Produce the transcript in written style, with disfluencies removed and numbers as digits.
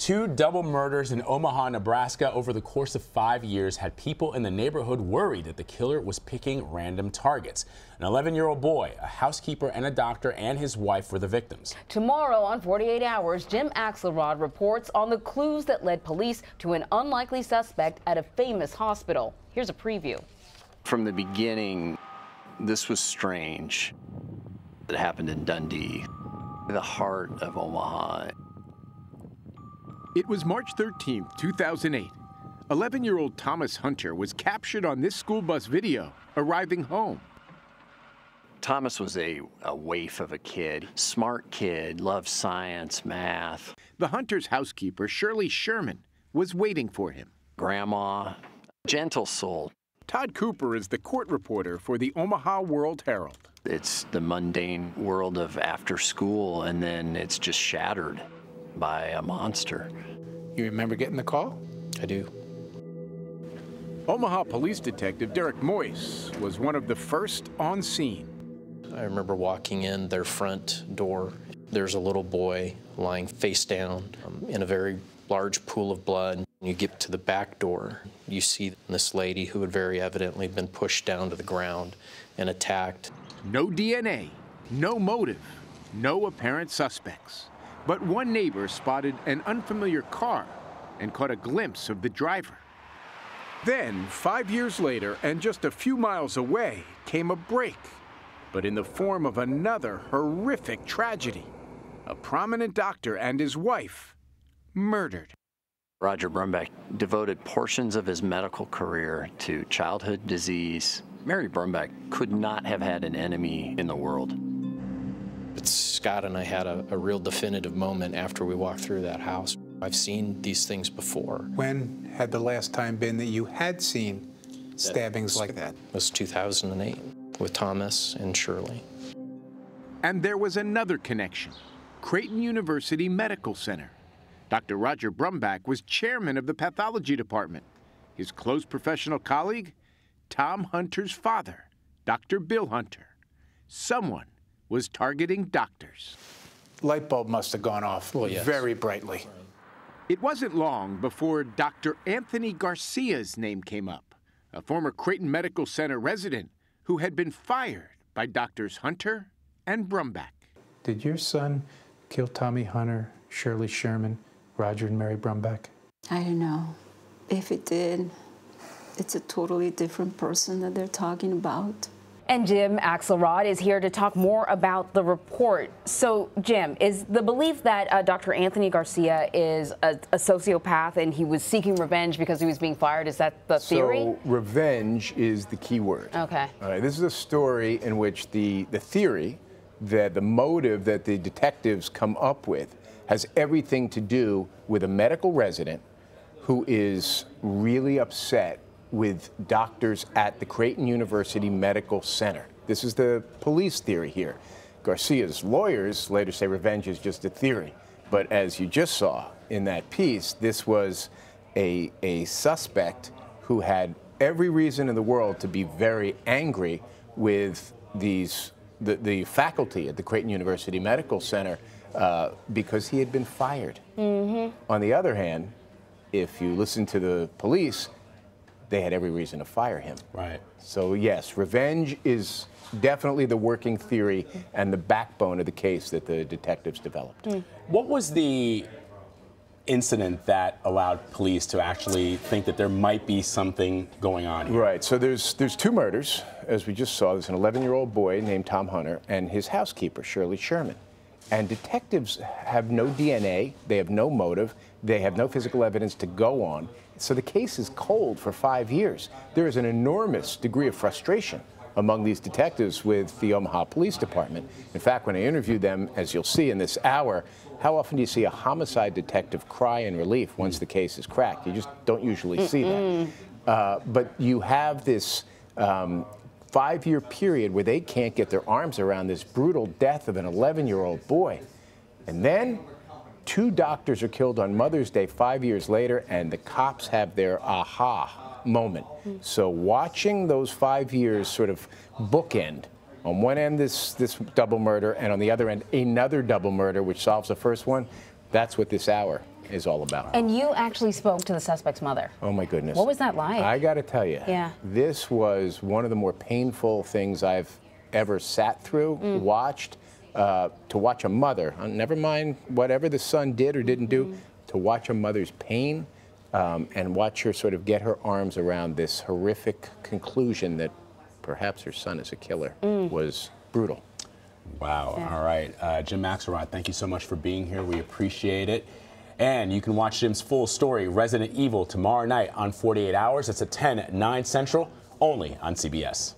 Two double murders in Omaha, Nebraska over the course of 5 years had people in the neighborhood worried that the killer was picking random targets. An 11-year-old boy, a housekeeper, and a doctor and his wife were the victims. Tomorrow on 48 Hours, Jim Axelrod reports on the clues that led police to an unlikely suspect at a famous hospital. Here's a preview. From the beginning, this was strange. It happened in Dundee, the heart of Omaha. It was March 13, 2008. 11-year-old Thomas Hunter was captured on this school bus video arriving home. Thomas was a waif of a kid, smart kid, loved science, math. The Hunter's housekeeper, Shirley Sherman, was waiting for him. Grandma, gentle soul. Todd Cooper is the court reporter for the Omaha World Herald. It's the mundane world of after school, and then it's just shattered by a monster. You remember getting the call? I do. Omaha police detective Derek Moyse was one of the first on scene. I remember walking in their front door. There's a little boy lying face down in a very large pool of blood. You get to the back door, you see this lady who had very evidently been pushed down to the ground and attacked. No DNA, no motive, no apparent suspects. But one neighbor spotted an unfamiliar car and caught a glimpse of the driver. Then, 5 years later, and just a few miles away, came a break, but in the form of another horrific tragedy. A prominent doctor and his wife murdered. Roger Brumback devoted portions of his medical career to childhood disease. Mary Brumback could not have had an enemy in the world. Scott and I had a real definitive moment after we walked through that house. I've seen these things before. When had the last time been that you had seen stabbings like that? It was 2008 with Thomas and Shirley. And there was another connection, Creighton University Medical Center. Dr. Roger Brumback was chairman of the pathology department. His close professional colleague, Tom Hunter's father, Dr. Bill Hunter. Someone was targeting doctors. Light bulb must have gone off very brightly. It wasn't long before Dr. Anthony Garcia's name came up, a former Creighton Medical Center resident who had been fired by Doctors Hunter and Brumback. Did your son kill Tommy Hunter, Shirley Sherman, Roger and Mary Brumback? I don't know. If it did, it's a totally different person that they're talking about. And Jim Axelrod is here to talk more about the report. So, Jim, is the belief that Dr. Anthony Garcia is a sociopath and he was seeking revenge because he was being fired? Is that the theory? So, revenge is the key word. Okay. All right, this is a story in which the theory, that the motive that the detectives come up with has everything to do with a medical resident who is really upset with doctors at the Creighton University Medical Center. This is the police theory here. Garcia's lawyers later say revenge is just a theory. But as you just saw in that piece, this was a suspect who had every reason in the world to be very angry with the faculty at the Creighton University Medical Center because he had been fired. Mm-hmm. On the other hand, if you listen to the police, they had every reason to fire him. Right. So yes, revenge is definitely the working theory and the backbone of the case that the detectives developed. What was the incident that allowed police to actually think that there might be something going on here? Right, so there's two murders, as we just saw. There's an 11-year-old boy named Tom Hunter and his housekeeper, Shirley Sherman. And detectives have no DNA, they have no motive, they have no physical evidence to go on. So the case is cold for 5 years. There is an enormous degree of frustration among these detectives with the Omaha Police Department. In fact, when I interviewed them, as you'll see in this hour, how often do you see a homicide detective cry in relief once the case is cracked? You just don't usually see that. But you have this 5-year period where they can't get their arms around this brutal death of an 11-year-old boy. And then 2 doctors are killed on Mother's Day 5 years later, and the cops have their aha moment. So watching those 5 years sort of bookend, on one end this double murder, and on the other end another double murder which solves the first one, that's what this hour is all about. And you actually spoke to the suspect's mother. Oh my goodness. What was that like? I got to tell you, Yeah. this was one of the more painful things I've ever sat through, watched. To watch a mother, never mind whatever the son did or didn't do, to watch a mother's pain and watch her sort of get her arms around this horrific conclusion that perhaps her son is a killer was brutal. Wow. Yeah. All right. Jim Axelrod, thank you so much for being here. We appreciate it. And you can watch Jim's full story, Resident Evil, tomorrow night on 48 Hours. It's at 10, 9 Central, only on CBS.